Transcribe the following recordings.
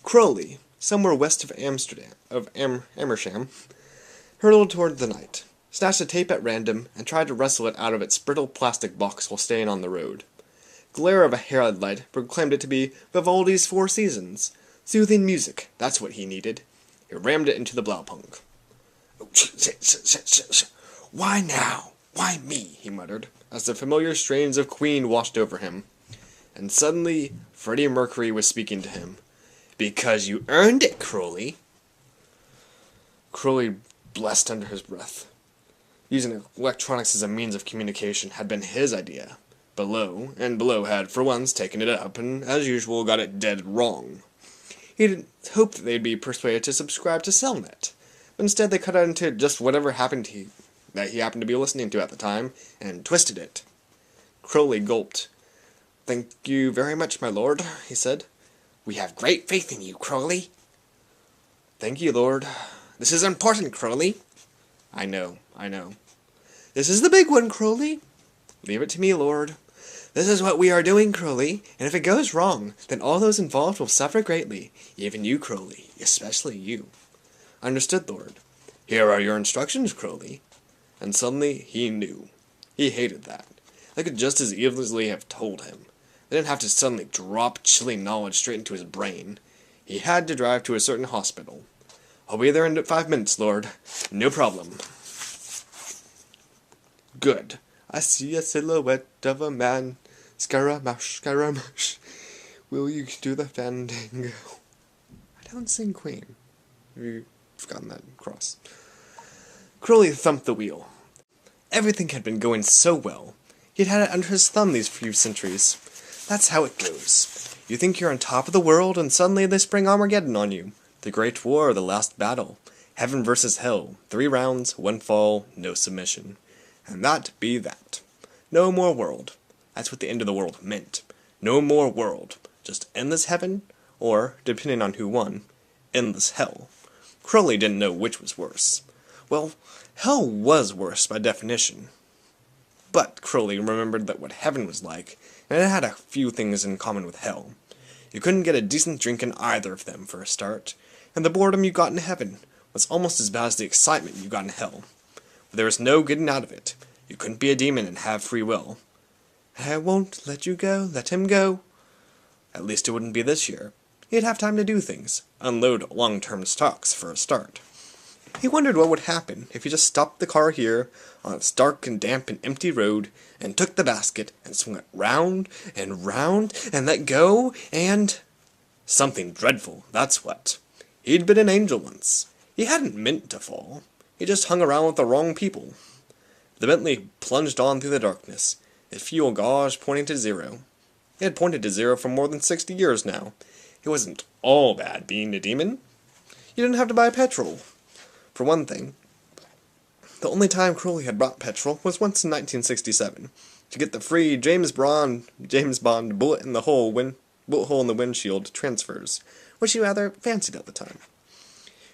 Crowley, somewhere west of Amersham, hurtled toward the night, snatched a tape at random, and tried to wrestle it out of its brittle plastic box while staying on the road. Glare of a headlight proclaimed it to be Vivaldi's Four Seasons. Soothing music, that's what he needed. He rammed it into the Blaupunk. Why now? Why me? He muttered, as the familiar strains of Queen washed over him. And suddenly, Freddie Mercury was speaking to him. Because you earned it, Crowley. Crowley blessed under his breath. Using electronics as a means of communication had been his idea. Below had, for once, taken it up, and, as usual, got it dead wrong. He'd hoped that they'd be persuaded to subscribe to Cellnet, but instead they cut out into just whatever that he happened to be listening to at the time, and twisted it. Crowley gulped. "Thank you very much, my lord," he said. "We have great faith in you, Crowley." "Thank you, Lord. This is important, Crowley." I know. "This is the big one, Crowley." "Leave it to me, Lord." "This is what we are doing, Crowley, and if it goes wrong, then all those involved will suffer greatly. Even you, Crowley, especially you." "Understood, Lord." "Here are your instructions, Crowley." And suddenly he knew. He hated that. They could just as easily have told him. They didn't have to suddenly drop chilling knowledge straight into his brain. He had to drive to a certain hospital. "I'll be there in 5 minutes, Lord. No problem." "Good. I see a silhouette of a man. Scaramouche, Scaramouche. Will you do the fandango?" I don't sing Queen. You've gotten that across. Crowley thumped the wheel. Everything had been going so well. He'd had it under his thumb these few centuries. That's how it goes. You think you're on top of the world, and suddenly they spring Armageddon on you. The Great War, the last battle. Heaven versus hell. 3 rounds, 1 fall, no submission. And that be that. No more world. That's what the end of the world meant. No more world. Just endless heaven, or, depending on who won, endless hell. Crowley didn't know which was worse. Well, hell was worse by definition. But Crowley remembered that what heaven was like, and it had a few things in common with hell. You couldn't get a decent drink in either of them for a start, and the boredom you got in heaven was almost as bad as the excitement you got in hell. But there was no getting out of it. You couldn't be a demon and have free will. "I won't let you go, let him go." At least it wouldn't be this year. He'd have time to do things, unload long-term stocks for a start. He wondered what would happen if he just stopped the car here, on its dark and damp and empty road, and took the basket, and swung it round, and let go, and... Something dreadful, that's what. He'd been an angel once. He hadn't meant to fall. He just hung around with the wrong people. The Bentley plunged on through the darkness, its fuel gauge pointing to 0. It had pointed to 0 for more than 60 years now. It wasn't all bad being a demon. You didn't have to buy petrol. For one thing, the only time Crowley had bought petrol was once in 1967, to get the free James Bond bullet in the hole in the windshield transfers, which he rather fancied at the time.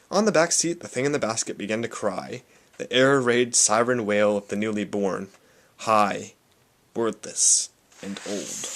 On the back seat, the thing in the basket began to cry, the air-raid siren wail of the newly born, high, wordless, and old.